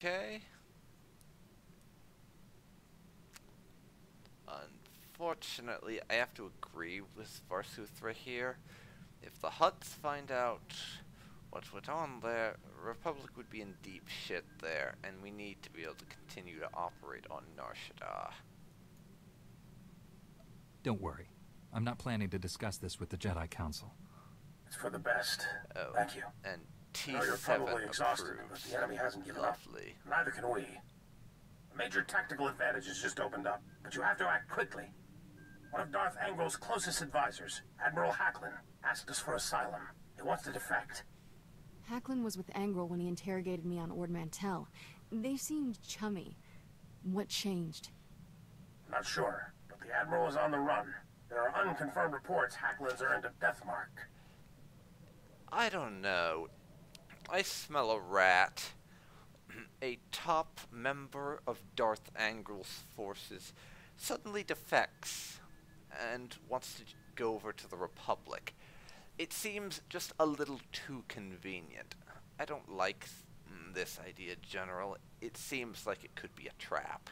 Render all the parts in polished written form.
Okay. Unfortunately, I have to agree with Varsuthra here. If the Hutts find out what went on there, Republic would be in deep shit there, and we need to be able to continue to operate on Nar Shaddaa. Don't worry. I'm not planning to discuss this with the Jedi Council. It's for the best. Oh, Thank you. and I know you're T7 probably exhausted, but approves. the enemy hasn't given Lovely. up. Neither can we. A major tactical advantage has just opened up, but you have to act quickly. One of Darth Angrel's closest advisors, Admiral Hacklin, asked us for asylum. He wants to defect. Hacklin was with Angrel when he interrogated me on Ord Mantell. They seemed chummy. What changed? Not sure, but the Admiral is on the run. There are unconfirmed reports Hacklin's earned a death mark. I don't know. I smell a rat. A top member of Darth Angrel's forces suddenly defects and wants to go over to the Republic. It seems just a little too convenient. I don't like this idea, General. It seems like it could be a trap.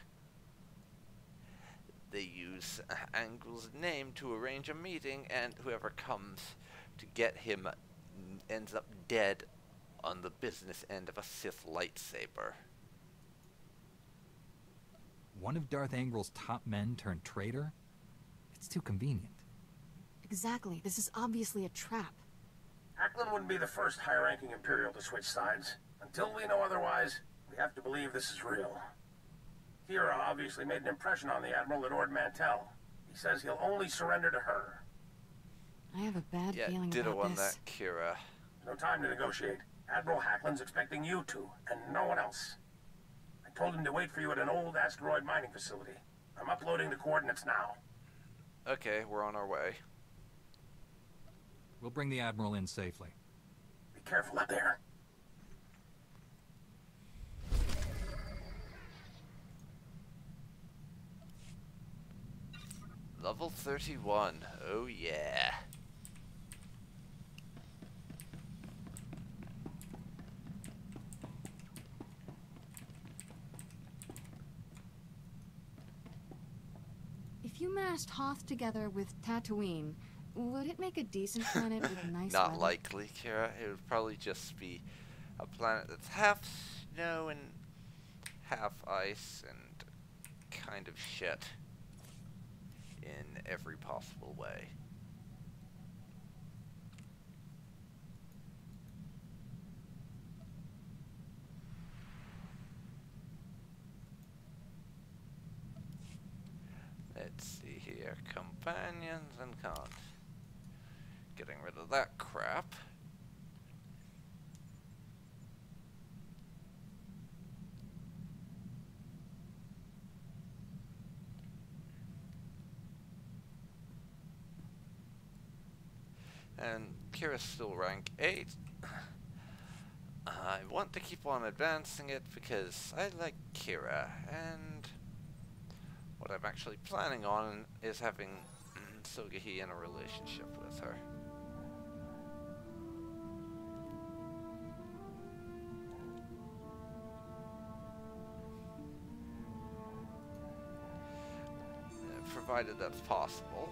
They use Angrel's name to arrange a meeting, and whoever comes to get him ends up dead on the business end of a Sith lightsaber. One of Darth Angrel's top men turned traitor? It's too convenient. Exactly. This is obviously a trap. Hacklin wouldn't be the first high-ranking Imperial to switch sides. Until we know otherwise, we have to believe this is real. Kira obviously made an impression on the Admiral at Ord Mantell. He says he'll only surrender to her. I have a bad feeling ditto about on this. that, Kira. No time to negotiate. Admiral Hacklin's expecting you to, and no one else. I told him to wait for you at an old asteroid mining facility. I'm uploading the coordinates now. Okay, we're on our way. We'll bring the Admiral in safely. Be careful up there. Level 31. Oh yeah. If you mashed Hoth together with Tatooine, would it make a decent planet with nice Not weather? likely, Kira. It would probably just be a planet that's half snow and half ice and kind of shit in every possible way. Let's see here. Companions and cons. Getting rid of that crap. And Kira's still rank 8. I want to keep on advancing it because I like Kira, and what I'm actually planning on is having Sogohi in a relationship with her. Provided that's possible.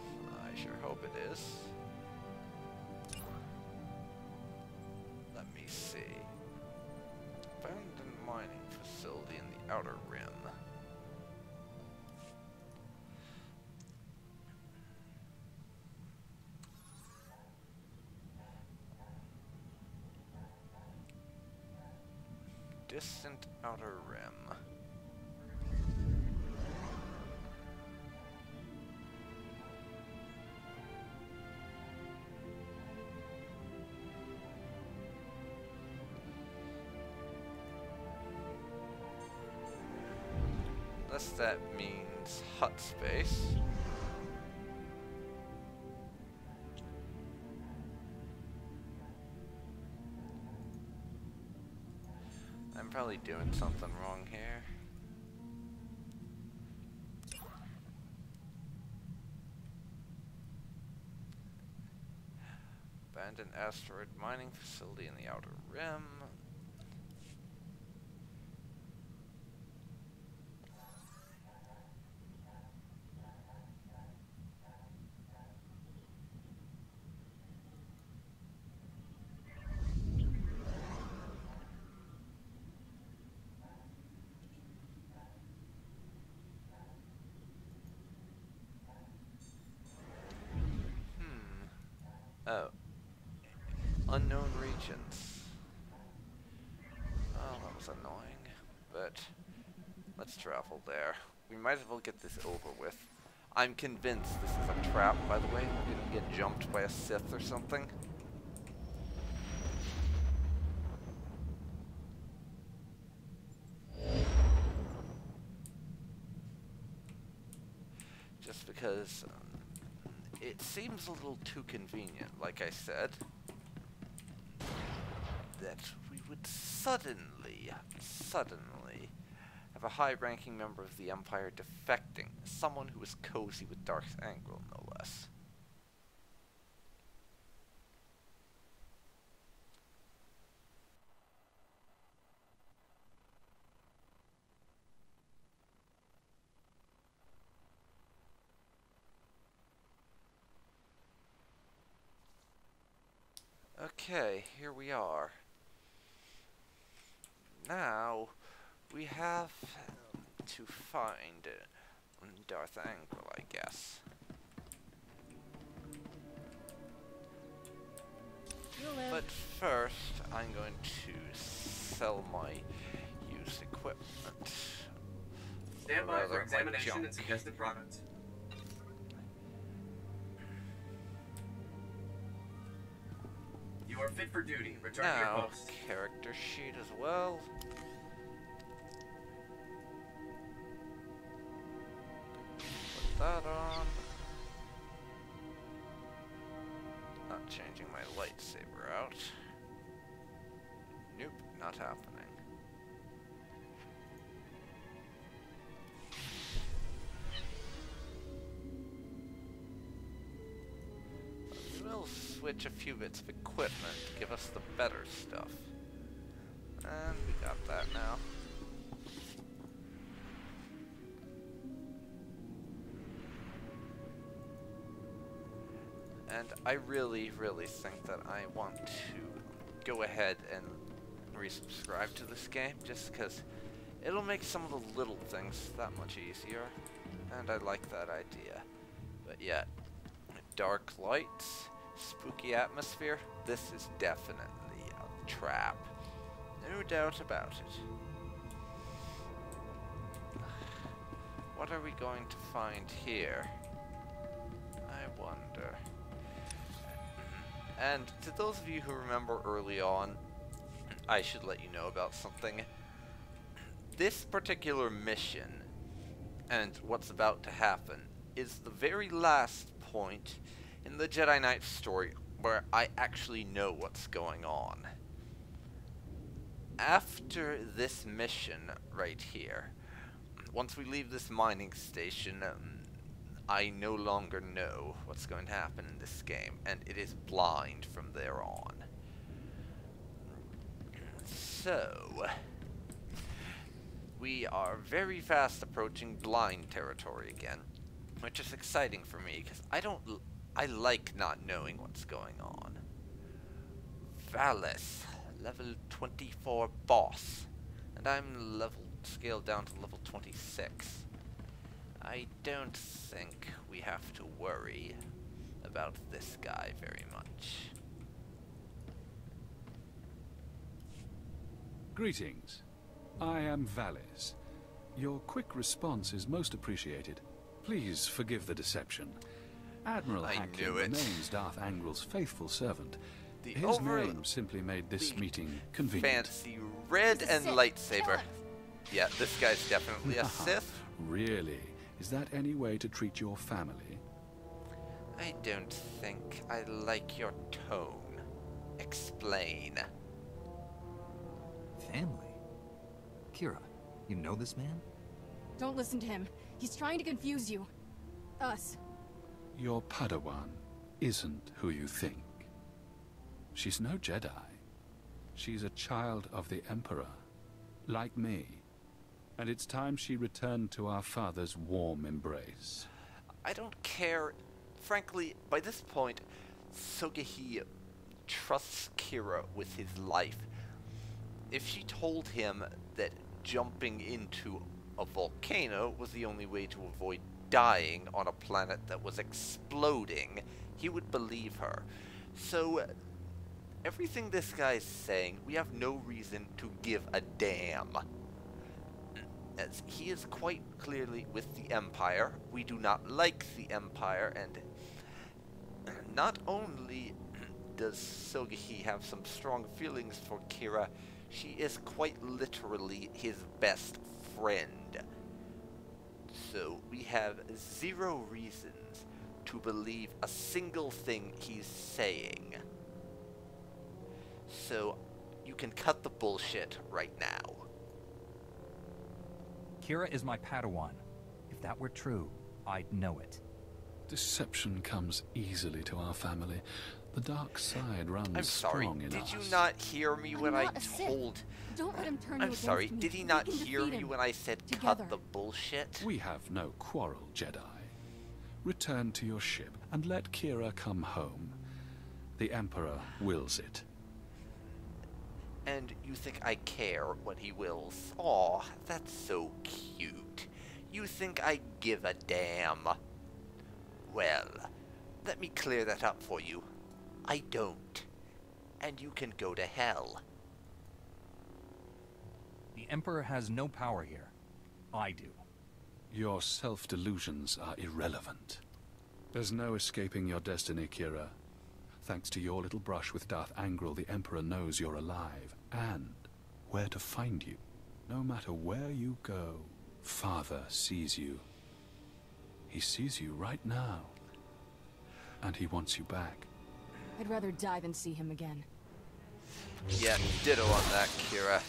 I sure hope it is. Let me see. Abandoned mining facility in the Outer Rim. Distant Outer Rim. Unless that means hut space. I'm probably doing something wrong here. Abandoned asteroid mining facility in the Outer Rim. Oh. Unknown regions. Oh, that was annoying. But let's travel there. We might as well get this over with. I'm convinced this is a trap, by the way. We're gonna get jumped by a Sith or something. Just because it seems a little too convenient, like I said, that we would suddenly have a high-ranking member of the Empire defecting, someone who is cozy with Darth Angral, no less. Okay, here we are. Now, we have to find Darth Angral, I guess. But first, I'm going to sell my used equipment. Stand by for Rather, my examination junk. and suggested products. You are fit for duty. Return to your Now, post. character sheet as well. Put that on. Not changing my lightsaber out. Nope, not happening. We'll switch a few bits of equipment to give us the better stuff. And we got that now. And I really think that I want to go ahead and resubscribe to this game, just because it'll make some of the little things that much easier, and I like that idea. But yeah, dark lights, spooky atmosphere, this is definitely a trap. No doubt about it. What are we going to find here? I wonder. And to those of you who remember early on, I should let you know about something. This particular mission, and what's about to happen, is the very last point in the Jedi Knight story where I actually know what's going on. After this mission right here, once we leave this mining station, I no longer know what's going to happen in this game, and it is blind from there on. So, we are very fast approaching blind territory again, which is exciting for me, because I like not knowing what's going on. Valis, level 24 boss, and I'm scaled down to level 26. I don't think we have to worry about this guy very much. Greetings. I am Valis. Your quick response is most appreciated. Please forgive the deception. Admiral I Hackett knew it. remains Darth Angral's faithful servant. The His name simply made this meeting convenient. fancy red and lightsaber. Yeah, this guy's definitely a Sith. Really? Is that any way to treat your family? I don't think I like your tone. Explain. Family? Kira, you know this man? Don't listen to him. He's trying to confuse you. Us. Your Padawan isn't who you think. She's no Jedi. She's a child of the Emperor, like me. And it's time she returned to our father's warm embrace. I don't care. Frankly, by this point, Sogohi trusts Kira with his life. If she told him that jumping into a volcano was the only way to avoid dying on a planet that was exploding, he would believe her. So, everything this guy's saying, we have no reason to give a damn. As he is quite clearly with the Empire. We do not like the Empire, and not only does Sogohi have some strong feelings for Kira, she is quite literally his best friend. So we have zero reasons to believe a single thing he's saying. So you can cut the bullshit right now. Kira is my Padawan. If that were true, I'd know it. Deception comes easily to our family. The dark side runs I'm sorry, strong in did us. you not hear me when I told... Don't let him turn you I'm against sorry, me. did he We not can hear defeat me him. when I said Together. cut the bullshit? We have no quarrel, Jedi. Return to your ship and let Kira come home. The Emperor wills it. And you think I care what he wills? Aw, that's so cute. You think I give a damn? Well, let me clear that up for you. I don't. And you can go to hell. The Emperor has no power here. I do. Your self-delusions are irrelevant. There's no escaping your destiny, Kira. Thanks to your little brush with Darth Angral, the Emperor knows you're alive, and where to find you. No matter where you go, Father sees you. He sees you right now. And he wants you back. I'd rather die than see him again. Yeah, ditto on that, Kira.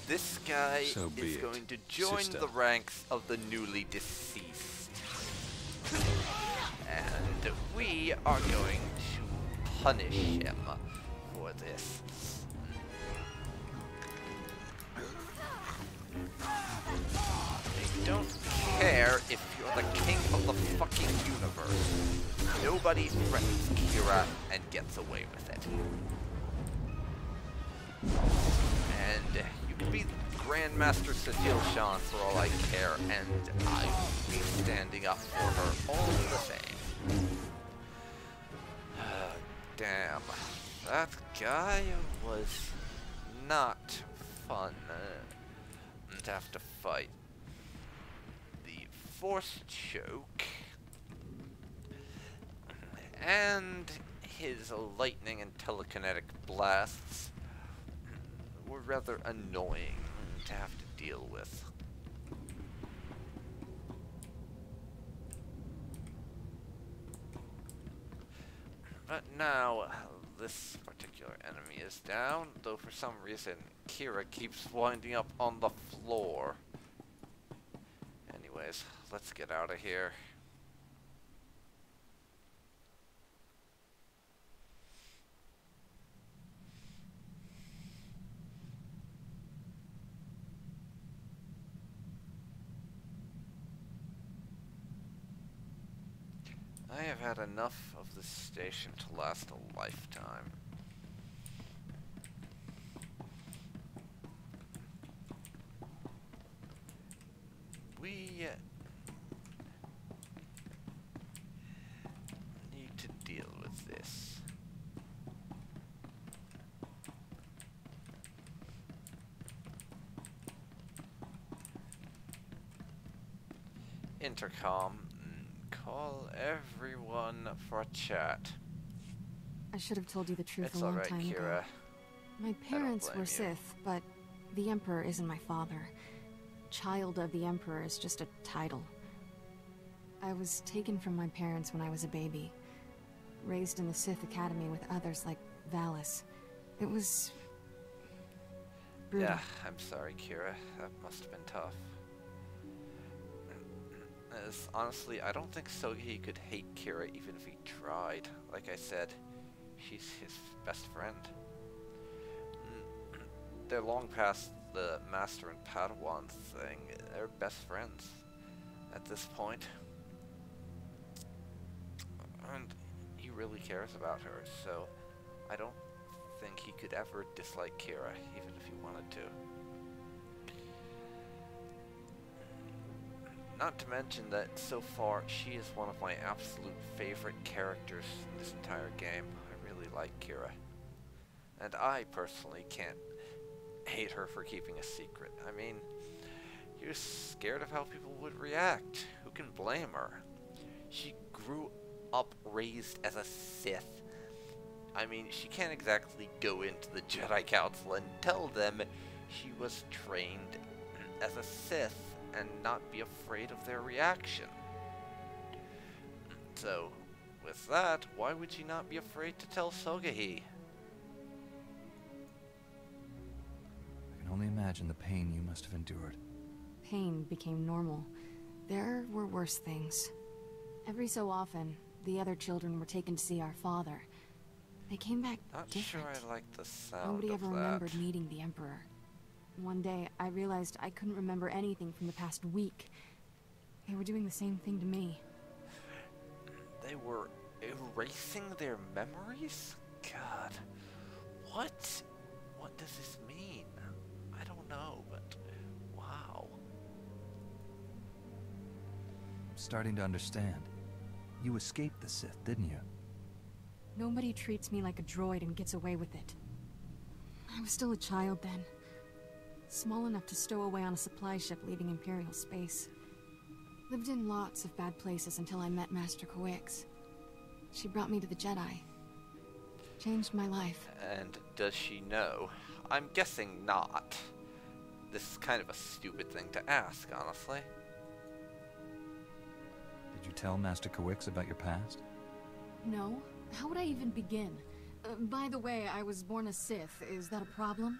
This guy So be is it, going to join sister. the ranks of the newly deceased. And we are going to punish him for this. I don't care if you're the king of the fucking universe. Nobody threatens Kira and gets away with it. And you can be Grandmaster Sadil Shan for all I care, and I will be standing up for her all the same. Damn. That guy was not fun to have to fight. The Force Choke and his lightning and telekinetic blasts were rather annoying to have to deal with. But now, this particular enemy is down, though for some reason Kira keeps winding up on the floor. Anyways, let's get out of here. I have had enough of this station to last a lifetime. We need to deal with this. Intercom. Call everyone for a chat. I should have told you the truth It's a long alright, time ago. Kira. My parents blame were you. Sith, but the Emperor isn't my father. Child of the Emperor is just a title. I was taken from my parents when I was a baby. Raised in the Sith Academy with others like Valis. It was... brutal. Yeah, I'm sorry, Kira. That must have been tough. As, honestly, I don't think Sogohi could hate Kira even if he tried. Like I said, she's his best friend. They're long past the Master and Padawan thing. They're best friends at this point. And he really cares about her, so I don't think he could ever dislike Kira, even if he wanted to. Not to mention that so far she is one of my absolute favorite characters in this entire game. I really like Kira. And I personally can't hate her for keeping a secret. I mean, you're scared of how people would react. Who can blame her? She grew up raised as a Sith. I mean, she can't exactly go into the Jedi Council and tell them she was trained as a Sith and not be afraid of their reaction. So, with that, why would she not be afraid to tell Sogohi? I can only imagine the pain you must have endured. Pain became normal. There were worse things. Every so often, the other children were taken to see our father. They came back Not different. sure I like the sound Nobody of ever that. remembered meeting the Emperor. One day, I realized I couldn't remember anything from the past week. They were doing the same thing to me. They were erasing their memories? God. What does this mean? I don't know, but wow. I'm starting to understand. You escaped the Sith, didn't you? Nobody treats me like a droid and gets away with it. I was still a child then. Small enough to stow away on a supply ship leaving Imperial space. Lived in lots of bad places until I met Master Kawix. She brought me to the Jedi. Changed my life. And does she know? I'm guessing not. This is kind of a stupid thing to ask, honestly. Did you tell Master Kawix about your past? No? How would I even begin? By the way, I was born a Sith. Is that a problem?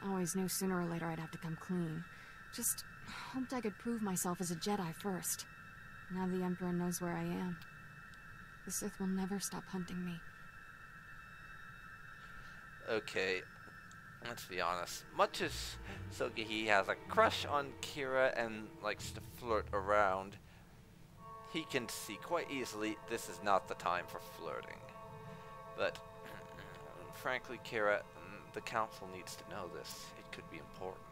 I always knew sooner or later I'd have to come clean. Just hoped I could prove myself as a Jedi first. Now the Emperor knows where I am. The Sith will never stop hunting me. Okay, let's be honest. Much as Sogohi has a crush on Kira and likes to flirt around, he can see quite easily this is not the time for flirting. But, frankly, Kira, the Council needs to know this. It could be important.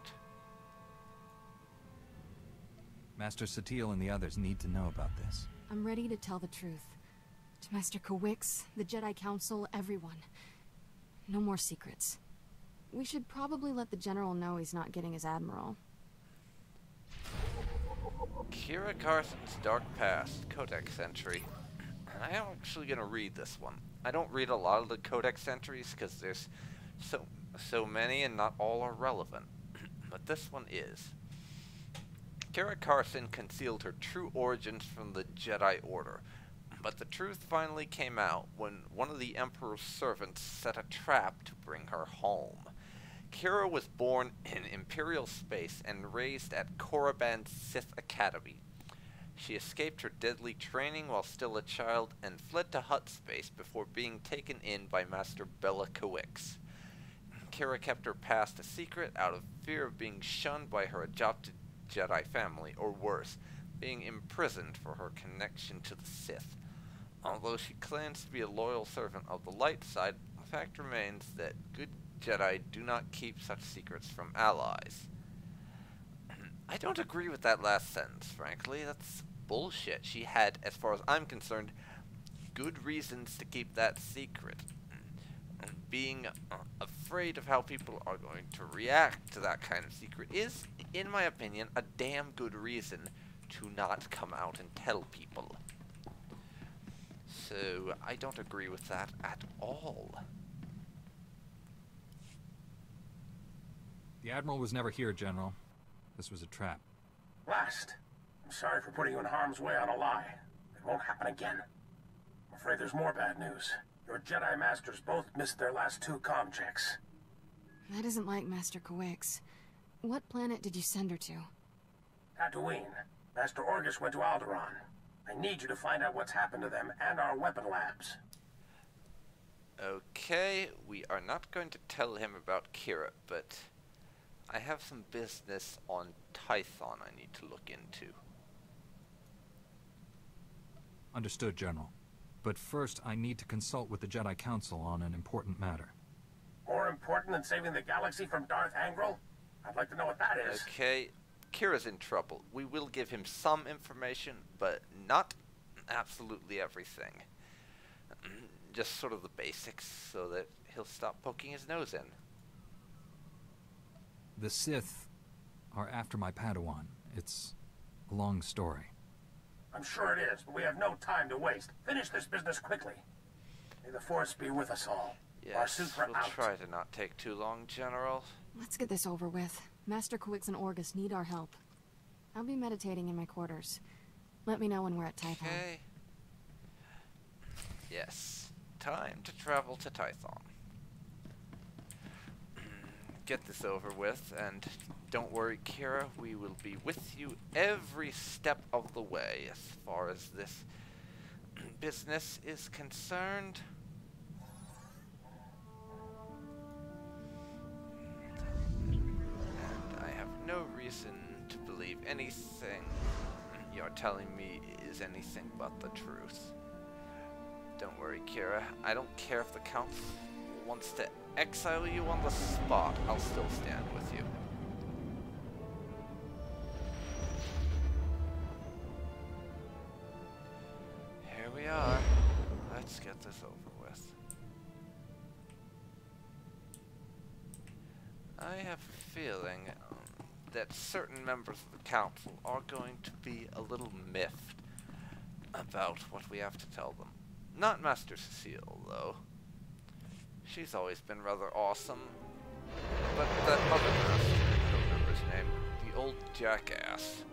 Master Satele and the others need to know about this. I'm ready to tell the truth. To Master Kawix, the Jedi Council, everyone. No more secrets. We should probably let the General know he's not getting his Admiral. Kira Carson's Dark Past, Codex entry. I'm actually going to read this one. I don't read a lot of the Codex entries because there's so many and not all are relevant. But this one is. Kira Carson concealed her true origins from the Jedi Order, but the truth finally came out when one of the Emperor's servants set a trap to bring her home. Kira was born in Imperial space and raised at Korriban's Sith Academy. She escaped her deadly training while still a child and fled to Hutt space before being taken in by Master Bella Kawix. Kira kept her past a secret out of fear of being shunned by her adopted Jedi family, or worse, being imprisoned for her connection to the Sith. Although she claims to be a loyal servant of the light side, the fact remains that good Jedi do not keep such secrets from allies. I don't agree with that last sentence, frankly. That's bullshit. She had, as far as I'm concerned, good reasons to keep that secret. Being afraid of how people are going to react to that kind of secret is, in my opinion, a damn good reason to not come out and tell people. So, I don't agree with that at all. The Admiral was never here, General. This was a trap. Blast. I'm sorry for putting you in harm's way on a lie. It won't happen again. I'm afraid there's more bad news. Your Jedi Masters both missed their last 2 comm checks. That isn't like Master Kawix. What planet did you send her to? Tatooine. Master Orgus went to Alderaan. I need you to find out what's happened to them and our weapon labs. Okay, we are not going to tell him about Kira, but I have some business on Tython I need to look into. Understood, General. But first, I need to consult with the Jedi Council on an important matter. More important than saving the galaxy from Darth Angral? I'd like to know what that is. Okay, Kira's in trouble. We will give him some information, but not absolutely everything. Just sort of the basics, so that he'll stop poking his nose in. The Sith are after my Padawan. It's a long story. I'm sure it is, but we have no time to waste. Finish this business quickly. May the Force be with us all. Yes, we'll try to not take too long, General. Let's get this over with. Master Kawix and Orgus need our help. I'll be meditating in my quarters. Let me know when we're at Tython. Okay. Yes, time to travel to Tython. Get this over with, and don't worry, Kira, we will be with you every step of the way as far as this business is concerned. And I have no reason to believe anything you're telling me is anything but the truth. Don't worry, Kira. I don't care if the Council wants to exile you on the spot. I'll still stand with you. Here we are. Let's get this over with. I have a feeling that certain members of the Council are going to be a little miffed about what we have to tell them. Not Master Cecile, though. She's always been rather awesome. But that other master, I don't remember his name, the old jackass.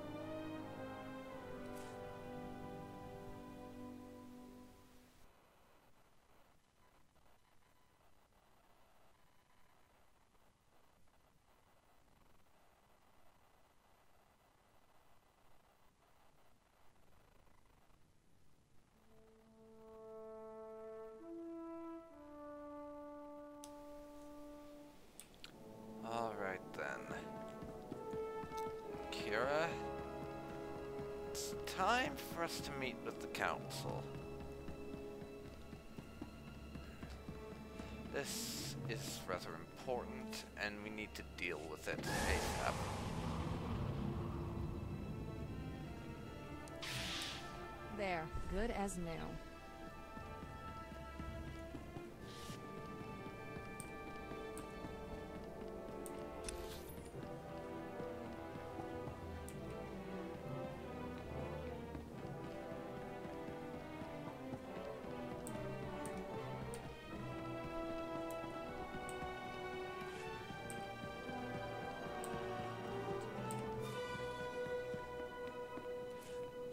Alright then. Kira, it's time for us to meet with the Council. This is rather important, and we need to deal with it ASAP. There, good as new.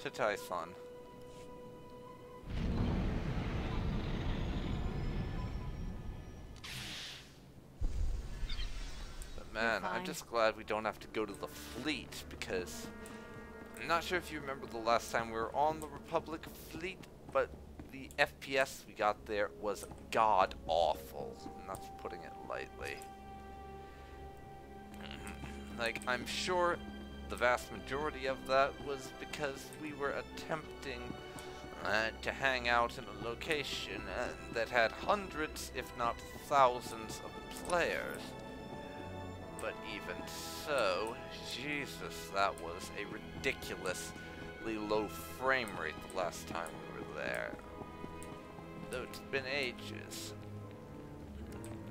To Tython. But man, I'm just glad we don't have to go to the fleet, because I'm not sure if you remember the last time we were on the Republic fleet, but the FPS we got there was god awful, and that's putting it lightly. Like, I'm sure the vast majority of that was because we were attempting to hang out in a location that had hundreds, if not thousands, of players. But even so, Jesus, that was a ridiculously low frame rate the last time we were there. Though it's been ages.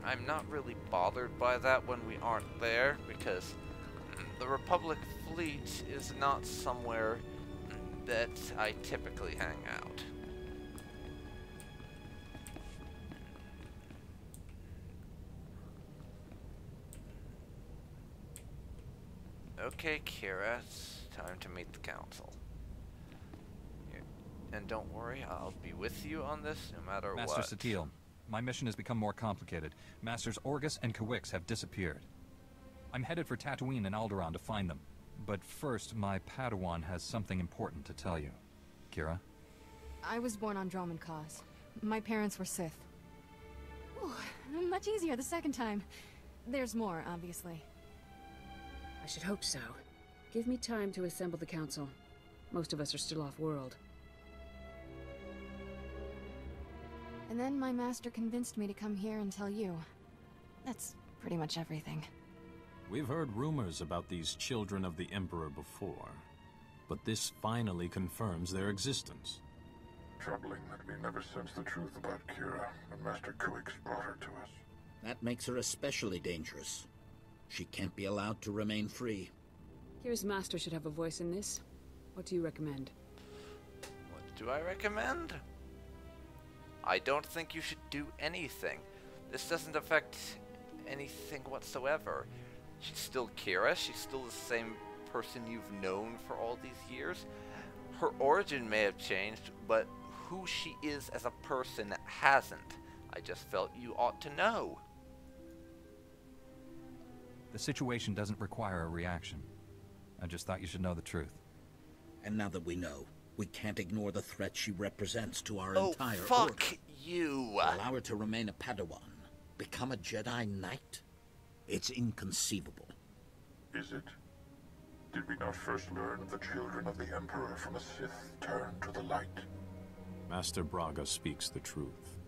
I'm not really bothered by that when we aren't there, because the Republic fleet is not somewhere that I typically hang out. Okay, Kira, it's time to meet the Council. And don't worry, I'll be with you on this no matter what. Master Satele, my mission has become more complicated. Masters Orgus and Kawix have disappeared. I'm headed for Tatooine and Alderaan to find them. But first, my Padawan has something important to tell you. Kira? I was born on Dromund Kaas. My parents were Sith. Ooh, much easier the second time. There's more, obviously. I should hope so. Give me time to assemble the council. Most of us are still off-world. And then my master convinced me to come here and tell you. That's pretty much everything. We've heard rumors about these children of the Emperor before, but this finally confirms their existence. Troubling that we never sensed the truth about Kira when Master Kuix brought her to us. That makes her especially dangerous. She can't be allowed to remain free. Kira's master should have a voice in this. What do you recommend? What do I recommend? I don't think you should do anything. This doesn't affect anything whatsoever. She's still Kira. She's still the same person you've known for all these years. Her origin may have changed, but who she is as a person hasn't. I just felt you ought to know. The situation doesn't require a reaction. I just thought you should know the truth. And now that we know, we can't ignore the threat she represents to our Oh, entire fuck order. you! Allow her to remain a Padawan, become a Jedi Knight? It's inconceivable. Is it? Did we not first learn of the children of the Emperor from a Sith turned to the light? Master Braga speaks the truth.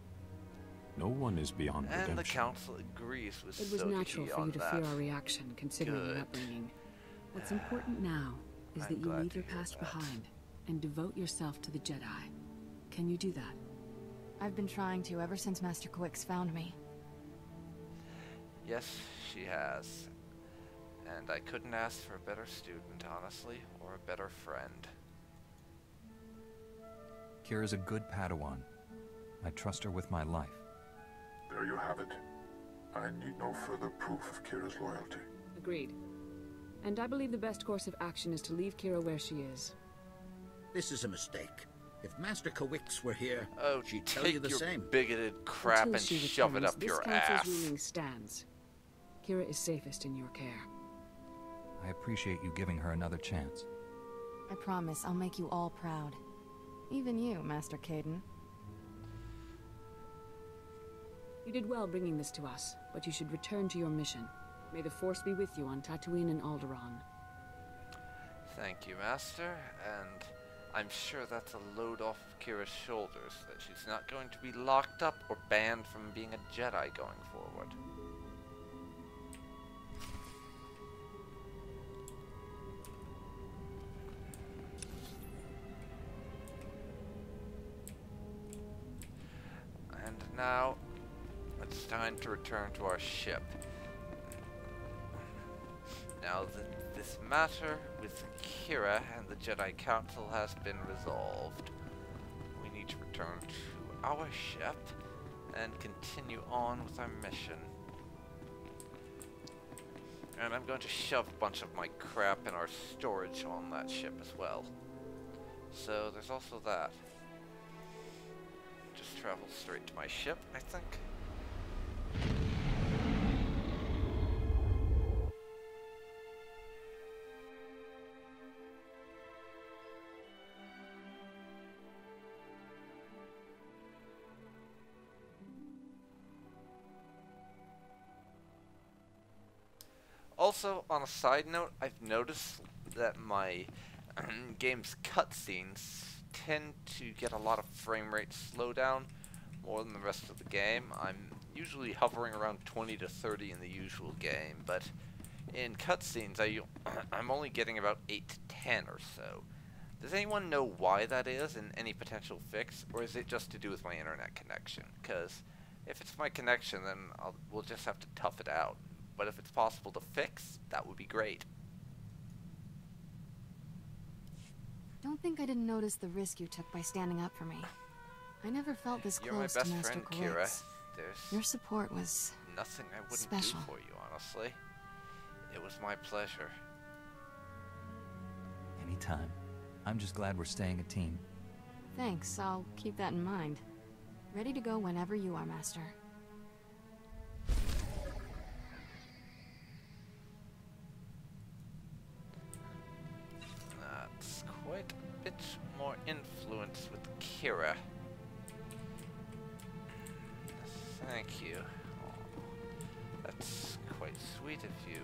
No one is beyond And redemption. the council agrees with It was Sogohi natural for on you to that. fear our reaction, considering your Good. upbringing. What's important now is I'm that you glad leave to your hear past that. behind and devote yourself to the Jedi. Can you do that? I've been trying to ever since Master Kuix found me. Yes, she has. And I couldn't ask for a better student, honestly, or a better friend. Kira's a good Padawan. I trust her with my life. There you have it. I need no further proof of Kira's loyalty. Agreed. And I believe the best course of action is to leave Kira where she is. This is a mistake. If Master Kuix were here, Oh, she'd tell take you the your same. bigoted crap Until and she shove it returns, up your this council's ass. ruling stands. Kira is safest in your care. I appreciate you giving her another chance. I promise I'll make you all proud. Even you, Master Caden. You did well bringing this to us, but you should return to your mission. May the Force be with you on Tatooine and Alderaan. Thank you, Master, and I'm sure that's a load off of Kira's shoulders, that she's not going to be locked up or banned from being a Jedi going forward. And now, it's time to return to our ship. Now that this matter with Kira and the Jedi Council has been resolved, we need to return to our ship and continue on with our mission. And I'm going to shove a bunch of my crap in our storage on that ship as well. So there's also that. Just travel straight to my ship, I think. Also, on a side note, I've noticed that my game's cutscenes tend to get a lot of frame rate slowdown more than the rest of the game. I'm usually hovering around 20 to 30 in the usual game, but in cutscenes I'm only getting about 8 to 10 or so. Does anyone know why that is and any potential fix, or is it just to do with my internet connection? Because if it's my connection, then we'll just have to tough it out. But if it's possible to fix, that would be great. Don't think I didn't notice the risk you took by standing up for me. I never felt this You're my close best to Master friend, Kira. Kuix. There's Your support was nothing I wouldn't special. do for you, honestly. It was my pleasure. Anytime. I'm just glad we're staying a team. Thanks, I'll keep that in mind. Ready to go whenever you are, Master. That's quite a bit more influence with Kira. Thank you. Aw, that's quite sweet of you.